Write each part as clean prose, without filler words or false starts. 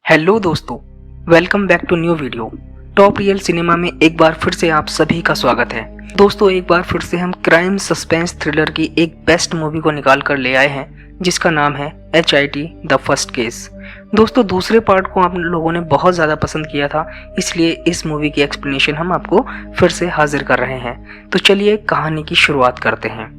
Hello दोस्तों, welcome back to new video. Top real cinema में एक बार फिर से आप सभी का स्वागत है। दोस्तों, एक बार फिर से हम क्राइम सस्पेंस थ्रिलर की एक बेस्ट मूवी को निकाल कर ले आए हैं जिसका नाम है HIT द फर्स्ट केस। दोस्तों, दूसरे पार्ट को आप लोगों ने बहुत ज़्यादा पसंद किया था, इसलिए इस मूवी की एक्सप्लेनेशन हम आपको फिर से हाजिर कर रहे हैं। तो चलिए कहानी की शुरुआत करते हैं।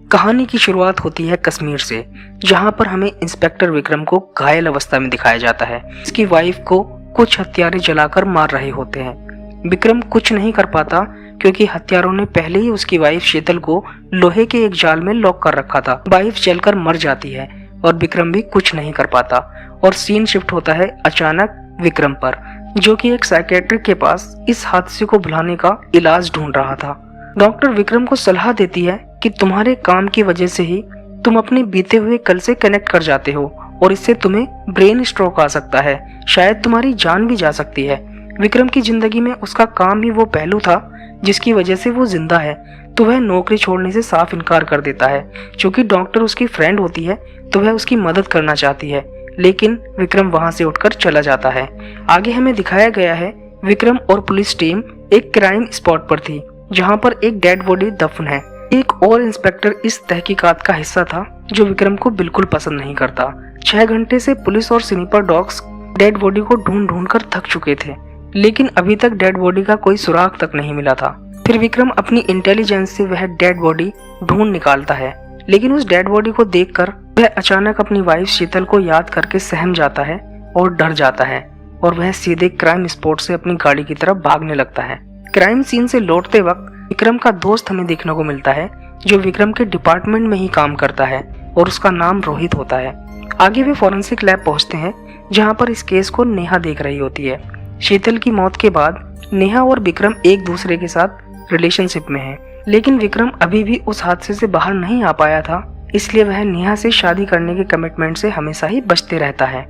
कहानी की शुरुआत होती है कश्मीर से, जहां पर हमें इंस्पेक्टर विक्रम को घायल अवस्था में दिखाया जाता है। इसकी वाइफ को कुछ हत्यारे जलाकर मार रहे होते हैं। विक्रम कुछ नहीं कर पाता क्योंकि हत्यारों ने पहले ही उसकी वाइफ शीतल को लोहे के एक जाल में लॉक कर रखा था। वाइफ जलकर मर जाती है और विक्रम भी कुछ नहीं कर पाता और सीन शिफ्ट होता है अचानक विक्रम पर, जो कि एक साइकेट्रिक के पास इस हादसे को भुलाने का इलाज ढूंढ रहा था। डॉक्टर विक्रम को सलाह देती है कि तुम्हारे काम की वजह से ही तुम अपने बीते हुए कल से कनेक्ट कर जाते हो और इससे तुम्हें ब्रेन स्ट्रोक आ सकता है, शायद तुम्हारी जान भी जा सकती है। विक्रम की जिंदगी में उसका काम ही वो पहलू था जिसकी वजह से वो जिंदा है, तो वह नौकरी छोड़ने से साफ इनकार कर देता है। चूंकि डॉक्टर उसकी फ्रेंड होती है तो वह उसकी मदद करना चाहती है, लेकिन विक्रम वहां से उठकर चला जाता है। आगे हमें दिखाया गया है विक्रम और पुलिस टीम एक क्राइम स्पॉट पर थी जहां पर एक डेड बॉडी दफन है। एक और इंस्पेक्टर इस तहकीकात का हिस्सा था जो विक्रम को बिल्कुल पसंद नहीं करता। 6 घंटे से पुलिस और स्नीपर डॉग्स डेड बॉडी को ढूंढ ढूंढ कर थक चुके थे, लेकिन अभी तक डेड बॉडी का कोई सुराग तक नहीं मिला था। फिर विक्रम अपनी इंटेलिजेंस से वह डेड बॉडी ढूंढ निकालता है, लेकिन उस डेड बॉडी को देखकर वह अचानक अपनी वाइफ शीतल को याद करके सहम जाता है और डर जाता है और वह सीधे क्राइम स्पॉट से अपनी गाड़ी की तरफ भागने लगता है। क्राइम सीन से लौटते वक्त विक्रम का दोस्त हमें देखने को मिलता है जो विक्रम के डिपार्टमेंट में ही काम करता है और उसका नाम रोहित होता है। आगे वे फॉरेंसिक लैब पहुंचते हैं जहां पर इस केस को नेहा देख रही होती है। शीतल की मौत के बाद नेहा और विक्रम एक दूसरे के साथ रिलेशनशिप में हैं, लेकिन विक्रम अभी भी उस हादसे से बाहर नहीं आ पाया था, इसलिए वह नेहा से शादी करने के कमिटमेंट से हमेशा ही बचते रहता है।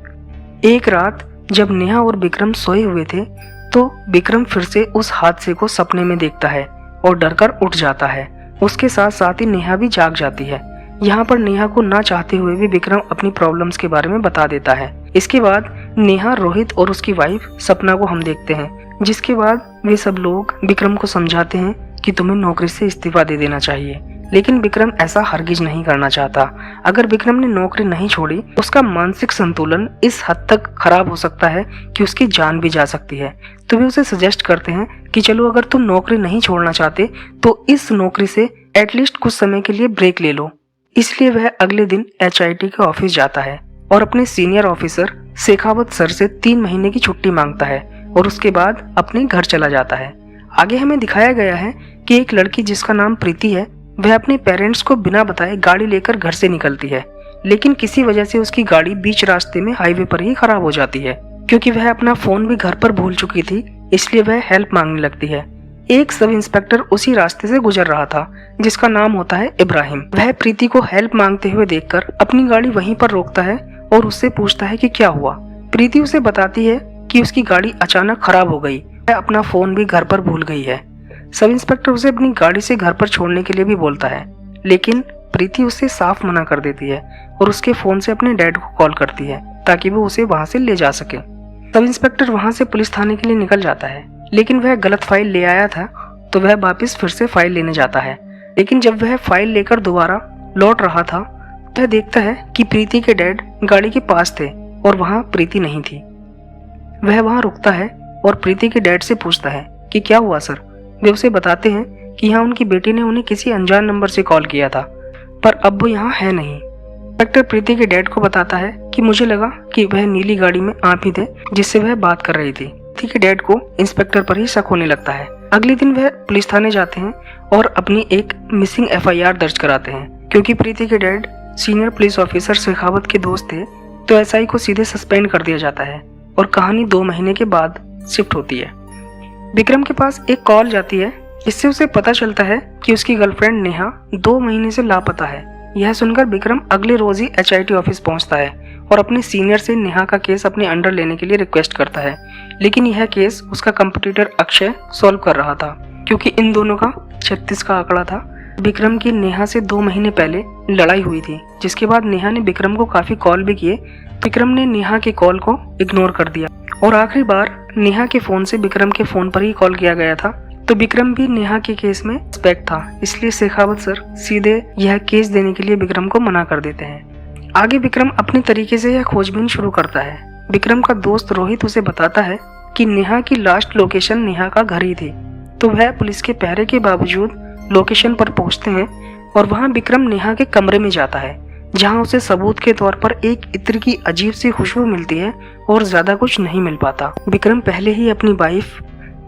एक रात जब नेहा और विक्रम सोए हुए थे तो विक्रम फिर से उस हादसे को सपने में देखता है और डरकर उठ जाता है। उसके साथ साथ ही नेहा भी जाग जाती है। यहाँ पर नेहा को ना चाहते हुए भी विक्रम अपनी प्रॉब्लम्स के बारे में बता देता है। इसके बाद नेहा, रोहित और उसकी वाइफ सपना को हम देखते हैं, जिसके बाद वे सब लोग विक्रम को समझाते हैं कि तुम्हें नौकरी से इस्तीफा दे देना चाहिए, लेकिन विक्रम ऐसा हरगिज नहीं करना चाहता। अगर विक्रम ने नौकरी नहीं छोड़ी उसका मानसिक संतुलन इस हद तक खराब हो सकता है कि उसकी जान भी जा सकती है। तो वे उसे सजेस्ट करते हैं कि चलो, अगर तुम नौकरी नहीं छोड़ना चाहते तो इस नौकरी से एटलीस्ट कुछ समय के लिए ब्रेक ले लो। इसलिए वह अगले दिन HIT के ऑफिस जाता है और अपने सीनियर ऑफिसर शेखावत सर से 3 महीने की छुट्टी मांगता है और उसके बाद अपने घर चला जाता है। आगे हमें दिखाया गया है कि एक लड़की जिसका नाम प्रीति है, वह अपने पेरेंट्स को बिना बताए गाड़ी लेकर घर से निकलती है, लेकिन किसी वजह से उसकी गाड़ी बीच रास्ते में हाईवे पर ही खराब हो जाती है। क्योंकि वह अपना फोन भी घर पर भूल चुकी थी, इसलिए वह हेल्प मांगने लगती है। एक सब इंस्पेक्टर उसी रास्ते से गुजर रहा था जिसका नाम होता है इब्राहिम। वह प्रीति को हेल्प मांगते हुए देखकर अपनी गाड़ी वहीं पर रोकता है और उससे पूछता है कि क्या हुआ। प्रीति उसे बताती है कि उसकी गाड़ी अचानक खराब हो गई, वह अपना फोन भी घर पर भूल गई है। सब इंस्पेक्टर उसे अपनी गाड़ी से घर पर छोड़ने के लिए भी बोलता है, लेकिन प्रीति उससे साफ मना कर देती है और उसके फोन से अपने डैड को कॉल करती है ताकि वो उसे वहां से ले जा सके। सब इंस्पेक्टर वहां से पुलिस थाने के लिए निकल जाता है, लेकिन वह गलत फाइल ले आया था तो वह वापस फिर से फाइल लेने जाता है। लेकिन जब वह फाइल लेकर दोबारा लौट रहा था वह देखता है कि प्रीति के डैड गाड़ी के पास थे और वहां प्रीति नहीं थी। वह वहां रुकता है और प्रीति के डैड से पूछता है कि क्या हुआ सर। वे उसे बताते हैं कि यहाँ उनकी बेटी ने उन्हें किसी अनजान नंबर से कॉल किया था, पर अब वो यहाँ है नहीं। इंस्पेक्टर प्रीति के डैड को बताता है कि मुझे लगा कि वह नीली गाड़ी में आप ही थे जिससे वह बात कर रही थी। प्रीति के डैड को इंस्पेक्टर पर ही शक होने लगता है। अगले दिन वह पुलिस थाने जाते हैं और अपनी एक मिसिंग FIR दर्ज कराते हैं। क्योंकि प्रीति के dad senior police officer Shekhawat के दोस्त थे तो SI को सीधे सस्पेंड कर दिया जाता है और कहानी 2 महीने के बाद शिफ्ट होती है। विक्रम के पास एक कॉल जाती है जिससे उसे पता चलता है कि उसकी गर्लफ्रेंड नेहा 2 महीने से लापता है। यह सुनकर विक्रम अगले रोज ही HIT ऑफिस पहुंचता है और अपने सीनियर से नेहा का केस अपने अंडर लेने के लिए रिक्वेस्ट करता है, लेकिन यह केस उसका कंपटीटर अक्षय सॉल्व कर रहा था क्योंकि इन दोनों का 36 का आंकड़ा था। विक्रम की नेहा से 2 महीने पहले लड़ाई हुई थी, जिसके बाद नेहा ने विक्रम को काफी कॉल भी किए विक्रम ने नेहा के कॉल को इग्नोर कर दिया और आखिरी बार नेहा के फोन से विक्रम के फोन पर ही कॉल किया गया था। तो विक्रम भी नेहा के केस में सस्पेक्ट था, इसलिए शेखावत सर सीधे यह केस देने के लिए विक्रम को मना कर देते हैं। आगे विक्रम अपने तरीके से यह खोजबीन शुरू करता है। विक्रम का दोस्त रोहित उसे बताता है कि नेहा की लास्ट लोकेशन नेहा का घर ही थी। तो वह पुलिस के पहरे के बावजूद लोकेशन पर पहुंचते हैं और वहां विक्रम नेहा के कमरे में जाता है, जहां उसे सबूत के तौर पर एक इत्र की अजीब सी खुशबू मिलती है और ज्यादा कुछ नहीं मिल पाता। विक्रम पहले ही अपनी वाइफ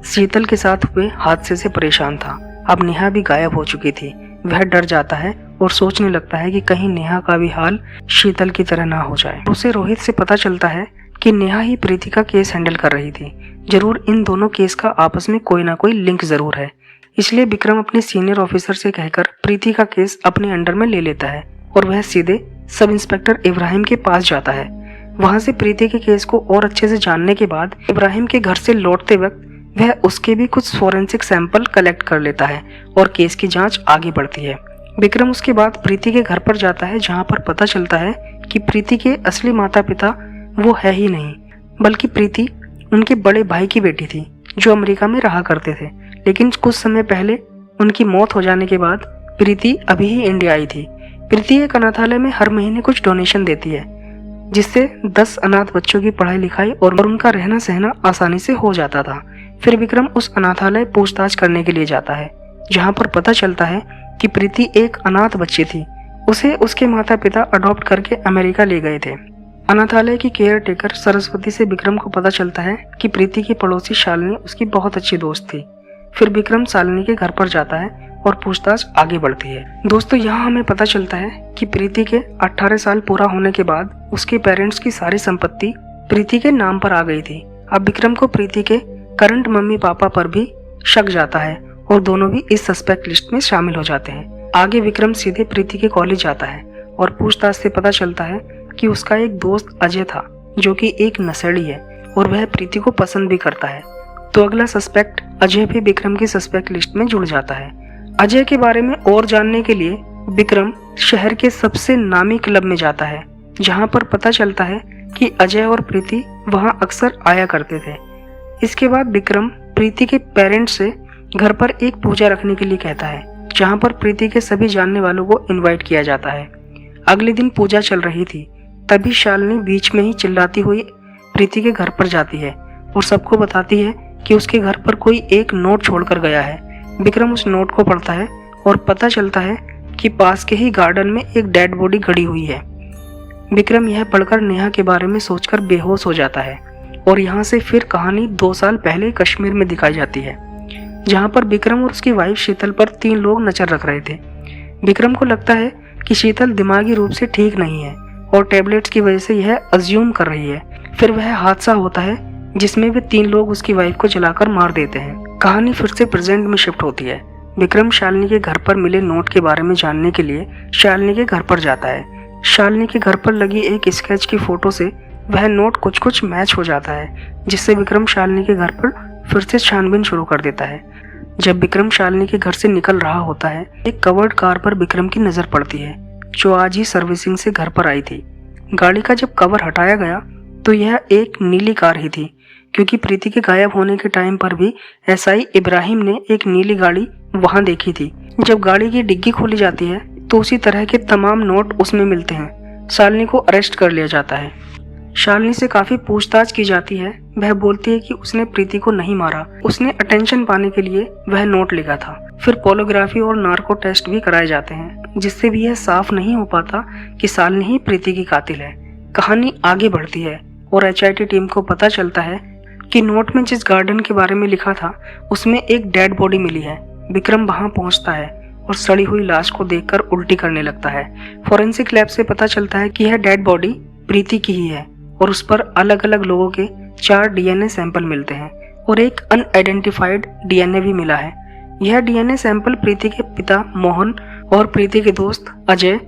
शीतल के साथ हुए हादसे से परेशान था। अब नेहा भी गायब हो चुकी थी। वह डर जाता है और सोचने लगता है कि कहीं नेहा का भी हाल शीतल की तरह ना हो जाए। उसे रोहित से पता चलता है कि नेहा ही प्रीति का केस हैंडल कर रही थी। जरूर इन दोनों केस का आपस में कोई ना कोई लिंक जरूर है। इसलिए विक्रम अपने सीनियर ऑफिसर से कहकर प्रीति का केस अपने अंडर में ले लेता है और वह सीधे सब इंस्पेक्टर इब्राहिम के पास जाता है। वहां से प्रीति के केस को और अच्छे से जानने के बाद इब्राहिम के घर से लौटते वक्त वह उसके भी कुछ फोरेंसिक सैंपल कलेक्ट कर लेता है और केस की जांच आगे बढ़ती है। विक्रम उसके बाद प्रीति के घर पर जाता है, जहां पर पता चलता है कि प्रीति के असली माता पिता वो है ही नहीं, बल्कि प्रीति उनके बड़े भाई की बेटी थी जो अमेरिका में रहा करते थे। लेकिन कुछ समय पहले उनकी मौत हो जाने के बाद प्रीति अभी ही इंडिया आई थी। प्रीति एक अनाथालय में हर महीने कुछ डोनेशन देती है, जिससे 10 अनाथ बच्चों की पढ़ाई लिखाई और उनका रहना सहना आसानी से हो जाता था। फिर विक्रम उस अनाथालय पूछताछ करने के लिए जाता है, जहां पर पता चलता है कि प्रीति एक अनाथ बच्ची थी। उसे उसके माता पिता अडॉप्ट करके अमेरिका ले गए थे। अनाथालय की केयर टेकर सरस्वती से विक्रम को पता चलता है कि प्रीति की पड़ोसी शालिनी उसकी बहुत अच्छी दोस्त थी। फिर विक्रम शालिनी के घर पर जाता है और पूछताछ आगे बढ़ती है। दोस्तों, यहाँ हमें पता चलता है कि प्रीति के 18 साल पूरा होने के बाद उसके पेरेंट्स की सारी संपत्ति प्रीति के नाम पर आ गई थी। अब विक्रम को प्रीति के करंट मम्मी पापा पर भी शक जाता है और दोनों भी इस सस्पेक्ट लिस्ट में शामिल हो जाते हैं। आगे विक्रम सीधे प्रीति के कॉलेज जाता है और पूछताछ से पता चलता है कि उसका एक दोस्त अजय था, जो कि एक नशेड़ी है और वह प्रीति को पसंद भी करता है। तो अगला सस्पेक्ट अजय भी विक्रम की सस्पेक्ट लिस्ट में जुड़ जाता है। अजय के बारे में और जानने के लिए विक्रम शहर के सबसे नामी क्लब में जाता है, जहां पर पता चलता है कि अजय और प्रीति वहां अक्सर आया करते थे। इसके बाद विक्रम प्रीति के पेरेंट्स से घर पर एक पूजा रखने के लिए कहता है, जहां पर प्रीति के सभी जानने वालों को इनवाइट किया जाता है। अगले दिन पूजा चल रही थी, तभी शालिनी बीच में ही चिल्लाती हुई प्रीति के घर पर जाती है और सबको बताती है कि उसके घर पर कोई एक नोट छोड़कर गया है। विक्रम उस नोट को पढ़ता है और पता चलता है कि पास के ही गार्डन में एक डेड बॉडी गड़ी हुई है। विक्रम यह पढ़कर नेहा के बारे में सोचकर बेहोश हो जाता है और यहाँ से फिर कहानी 2 साल पहले कश्मीर में दिखाई जाती है, जहाँ पर विक्रम और उसकी वाइफ शीतल पर 3 लोग नजर रख रहे थे। विक्रम को लगता है कि शीतल दिमागी रूप से ठीक नहीं है और टेबलेट्स की वजह से यह अज्यूम कर रही है। फिर वह हादसा होता है जिसमें वे 3 लोग उसकी वाइफ को जलाकर मार देते हैं। कहानी फिर से प्रेजेंट में शिफ्ट होती है। विक्रम शालिनी के घर पर मिले नोट के बारे में जानने के लिए शालिनी के घर पर जाता है। शालिनी के घर पर लगी एक स्केच की फोटो से वह नोट कुछ मैच हो जाता है, जिससे विक्रम शालिनी के घर पर फिर से छानबीन शुरू कर देता है। जब विक्रम शालिनी के घर से निकल रहा होता है, एक कवर्ड कार पर विक्रम की नजर पड़ती है, जो आज ही सर्विसिंग से घर पर आई थी। गाड़ी का जब कवर हटाया गया तो यह एक नीली कार ही थी, क्योंकि प्रीति के गायब होने के टाइम पर भी एसआई इब्राहिम ने एक नीली गाड़ी वहां देखी थी। जब गाड़ी की डिग्गी खोली जाती है तो उसी तरह के तमाम नोट उसमें मिलते हैं। शालिनी को अरेस्ट कर लिया जाता है। शालिनी से काफी पूछताछ की जाती है। वह बोलती है कि उसने प्रीति को नहीं मारा, उसने अटेंशन पाने के लिए वह नोट लिखा था। फिर पोलोग्राफी और नार्को टेस्ट भी कराए जाते हैं, जिससे भी यह साफ नहीं हो पाता कि शालिनी ही प्रीति की कातिल है। कहानी आगे बढ़ती है और एचआईटी टीम को पता चलता है कि नोट में जिस गार्डन के बारे में लिखा था उसमें एक डेड बॉडी मिली है। विक्रम वहां पहुंचता है और सड़ी हुई लाश को देखकर उल्टी करने लगता है। फोरेंसिक लैब से पता चलता है कि यह डेड बॉडी प्रीति की ही है और उस पर अलग अलग लोगों के 4 डीएनए सैंपल मिलते हैं और एक अनआइडेंटिफाइड डीएनए भी मिला है। यह डीएनए सैंपल प्रीति के पिता मोहन और प्रीति के दोस्त अजय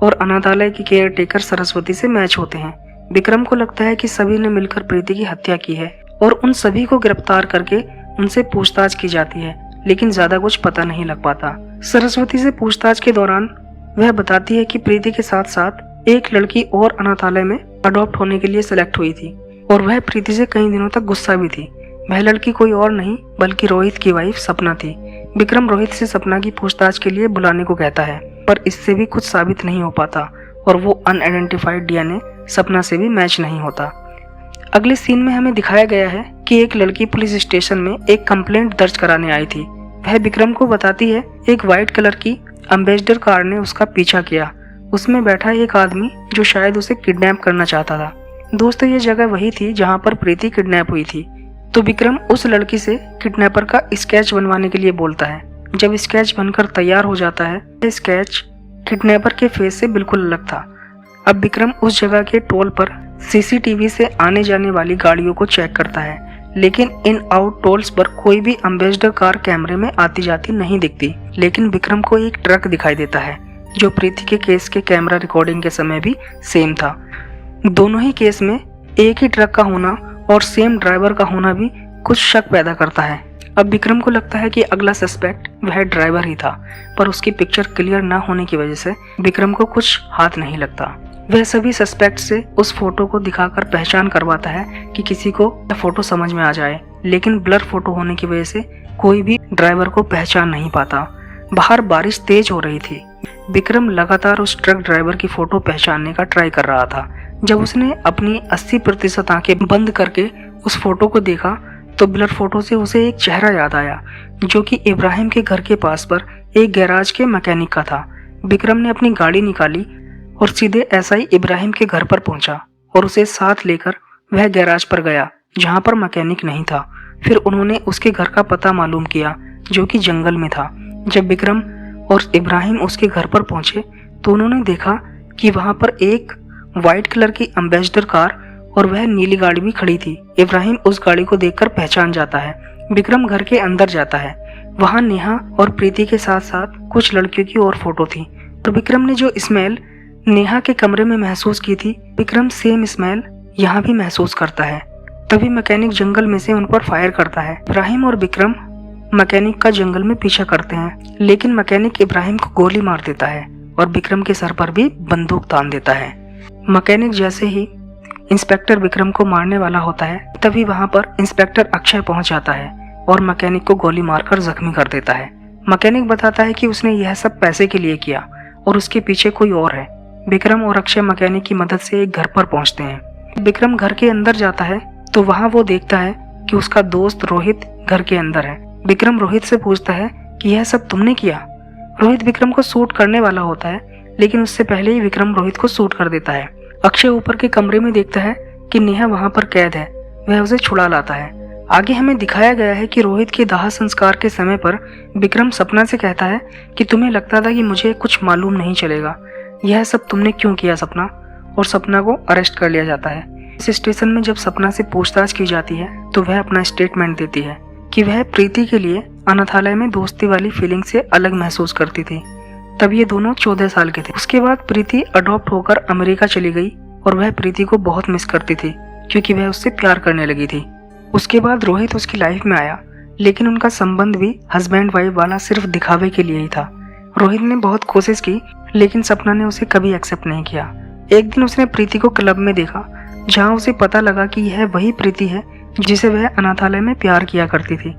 और अनाथालय की केयर टेकर सरस्वती से मैच होते हैं। विक्रम को लगता है कि सभी ने मिलकर प्रीति की हत्या की है और उन सभी को गिरफ्तार करके उनसे पूछताछ की जाती है, लेकिन ज्यादा कुछ पता नहीं लग पाता। सरस्वती से पूछताछ के दौरान वह बताती है कि प्रीति के साथ साथ एक लड़की और अनाथालय में अडॉप्ट होने के लिए सेलेक्ट हुई थी और वह प्रीति से कई दिनों तक गुस्सा भी थी। वह लड़की कोई और नहीं बल्कि रोहित की वाइफ सपना थी। विक्रम रोहित से सपना की पूछताछ के लिए बुलाने को कहता है, पर इससे भी कुछ साबित नहीं हो पाता और वो अनआइडेंटिफाइड डीएनए सपना से भी मैच नहीं होता। अगले सीन में हमें दिखाया गया है कि एक लड़की पुलिस स्टेशन में एक कंप्लेंट दर्ज कराने आई थी। वह विक्रम को बताती है एक व्हाइट कलर की एम्बेसडर कार ने उसका पीछा किया। उसमें बैठा एक आदमी जो शायद उसे किडनैप करना चाहता था। दोस्तों, ये जगह वही थी जहां पर प्रीति किडनैप हुई थी। तो विक्रम उस लड़की से किडनैपर का स्केच बनवाने के लिए बोलता है। जब स्केच बनकर तैयार हो जाता है, यह स्केच किडनैपर के फेस से बिल्कुल अलग था। अब विक्रम उस जगह के टोल पर सीसीटीवी से आने जाने वाली गाड़ियों को चेक करता है, लेकिन इन आउट टोल्स पर कोई भी एम्बेसडर कार कैमरे में आती जाती नहीं दिखती। लेकिन विक्रम को एक ट्रक दिखाई देता है जो प्रीति के केस के कैमरा रिकॉर्डिंग के समय भी सेम था। दोनों ही केस में एक ही ट्रक का होना और सेम ड्राइवर का होना भी कुछ शक पैदा करता है। अब विक्रम को लगता है कि अगला सस्पेक्ट वह ड्राइवर ही था, पर उसकी पिक्चर क्लियर ना होने की वजह से विक्रम को कुछ हाथ नहीं लगता। वह सभी सस्पेक्ट से उस फोटो को दिखाकर पहचान करवाता है कि किसी को फोटो समझ में आ जाए, लेकिन ब्लर फोटो होने की वजह से कोई भी ड्राइवर को पहचान नहीं पाता। बाहर बारिश तेज हो रही थी। विक्रम लगातार उस ट्रक ड्राइवर की फोटो पहचानने का ट्राई कर रहा था। जब उसने अपनी 80% आंखें बंद करके उस फोटो को देखा तो ब्लर फोटो से उसे एक चेहरा याद आया, जो कि इब्राहिम के घर के पास पर एक गैराज के मैकेनिक का था। विक्रम ने अपनी गाड़ी निकाली और सीधे एसआई इब्राहिम के घर पर पहुंचा और उसे साथ लेकर वह गैराज पर गया जहां पर मैकेनिक नहीं था। फिर उन्होंने उसके घर का पता मालूम किया जो कि जंगल में था। जब विक्रम और इब्राहिम उसके घर पर पहुंचे तो उन्होंने देखा कि वहां पर एक व्हाइट कलर की एम्बेसडर कार और वह नीली गाड़ी भी खड़ी थी। इब्राहिम उस गाड़ी को देखकर पहचान जाता है। विक्रम घर के अंदर जाता है। वहां नेहा और प्रीति के साथ साथ कुछ लड़कियों की और फोटो थी। तो विक्रम ने जो स्मेल नेहा के कमरे में महसूस की थी, विक्रम सेम स्मेल यहाँ भी महसूस करता है। तभी मैकेनिक जंगल में से उन पर फायर करता है। इब्राहिम और विक्रम मैकेनिक का जंगल में पीछा करते हैं, लेकिन मैकेनिक इब्राहिम को गोली मार देता है और विक्रम के सर पर भी बंदूक तान देता है। मैकेनिक जैसे ही इंस्पेक्टर विक्रम को मारने वाला होता है, तभी वहां पर इंस्पेक्टर अक्षय पहुंच जाता है और मैकेनिक को गोली मारकर जख्मी कर देता है। मैकेनिक बताता है कि उसने यह सब पैसे के लिए किया और उसके पीछे कोई और है। विक्रम और अक्षय मैकेनिक की मदद से एक घर पर पहुंचते हैं। विक्रम घर के अंदर जाता है तो वहां वो देखता है कि उसका दोस्त रोहित घर के अंदर है। विक्रम रोहित से पूछता है कि यह सब तुमने किया। रोहित विक्रम को शूट करने वाला होता है, लेकिन उससे पहले ही विक्रम रोहित को शूट कर देता है। अक्षय ऊपर के कमरे में देखता है कि नेहा वहां पर कैद है। वह उसे छुड़ा लाता है। आगे हमें दिखाया गया है कि रोहित के दाह संस्कार के समय पर विक्रम सपना से कहता है कि तुम्हें लगता था कि मुझे कुछ मालूम नहीं चलेगा, यह सब तुमने क्यों किया सपना, और सपना को अरेस्ट कर लिया जाता है। इस स्टेशन में जब सपना से पूछताछ की जाती है तो वह अपना स्टेटमेंट देती है कि वह प्रीति के लिए अनाथालय में दोस्ती वाली फीलिंग से अलग महसूस करती थी। तब ये दोनों 14 साल के थे। उसके बाद प्रीति अडॉप्ट होकर अमेरिका चली गई और वह प्रीति को बहुत मिस करती थी क्योंकि वह उससे प्यार करने लगी थी। उसके बाद रोहित उसकी लाइफ में आया, लेकिन उनका संबंध भी हस्बैंड वाइफ वाला सिर्फ दिखावे के लिए ही था। रोहित ने बहुत कोशिश की, लेकिन सपना ने उसे कभी एक्सेप्ट नहीं किया। एक दिन उसने प्रीति को क्लब में देखा, जहां उसे पता लगा कि यह वही प्रीति है जिसे वह अनाथालय में प्यार किया करती थी।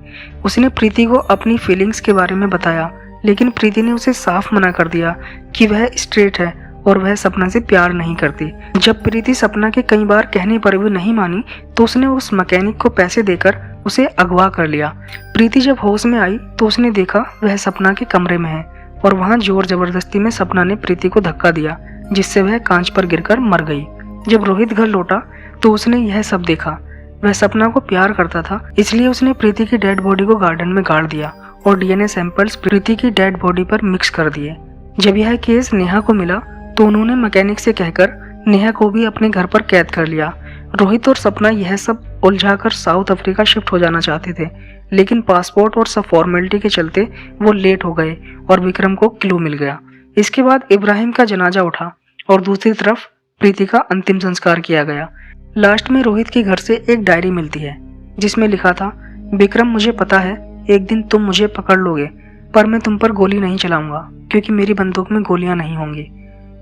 उसने प्रीति को अपनी फीलिंग्स के बारे में बताया, लेकिन प्रीति ने उसे साफ मना कर दिया कि वह स्ट्रेट है और वह सपना से प्यार नहीं करती। जब प्रीति सपना के कई बार कहने पर भी नहीं मानी तो उसने उस मैकेनिक को पैसे देकर उसे अगवा कर लिया। प्रीति जब होश में आई तो उसने देखा वह सपना के कमरे में है और वहां जोर जबरदस्ती में सपना ने प्रीति को धक्का दिया, जिससे वह कांच पर गिरकर मर गई। जब रोहित घर लौटा तो उसने यह सब देखा। वह सपना को प्यार करता था, इसलिए उसने प्रीति की डेड बॉडी को गार्डन में गाड़ दिया और डीएनए सैंपल्स प्रीति की डेड बॉडी पर मिक्स कर दिए। जब यह केस नेहा को मिला तो उन्होंने मैकेनिक से कहकर नेहा को भी अपने घर पर कैद कर लिया। रोहित और सपना यह सब उलझाकर साउथ अफ्रीका शिफ्ट हो जाना चाहते थे, लेकिन पासपोर्ट और सब फॉर्मेलिटी के चलते वो लेट हो गए और विक्रम को क्लू मिल गया। इसके बाद इब्राहिम का जनाजा उठा और दूसरी तरफ प्रीति का अंतिम संस्कार किया गया। लास्ट में रोहित के घर से एक डायरी मिलती है जिसमें लिखा था, विक्रम मुझे पता है एक दिन तुम मुझे पकड़ लोगे, पर मैं तुम पर गोली नहीं चलाऊंगा क्योंकि मेरी बंदूक में गोलियां नहीं होंगी।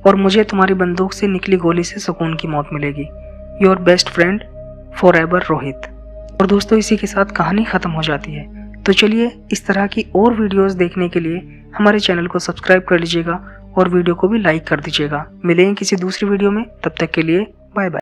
और मुझे तुम्हारी बंदूक से निकली गोली से सुकून की मौत मिलेगी। Your best friend for ever Rohit. और दोस्तों इसी के साथ कहानी ख़त्म हो जाती है। तो चलिए इस तरह की और वीडियोस देखने के लिए हमारे चैनल को सब्सक्राइब कर लीजिएगा और वीडियो को भी लाइक कर दीजिएगा। मिलेंगे किसी दूसरी वीडियो में, तब तक के लिए बाय बाय।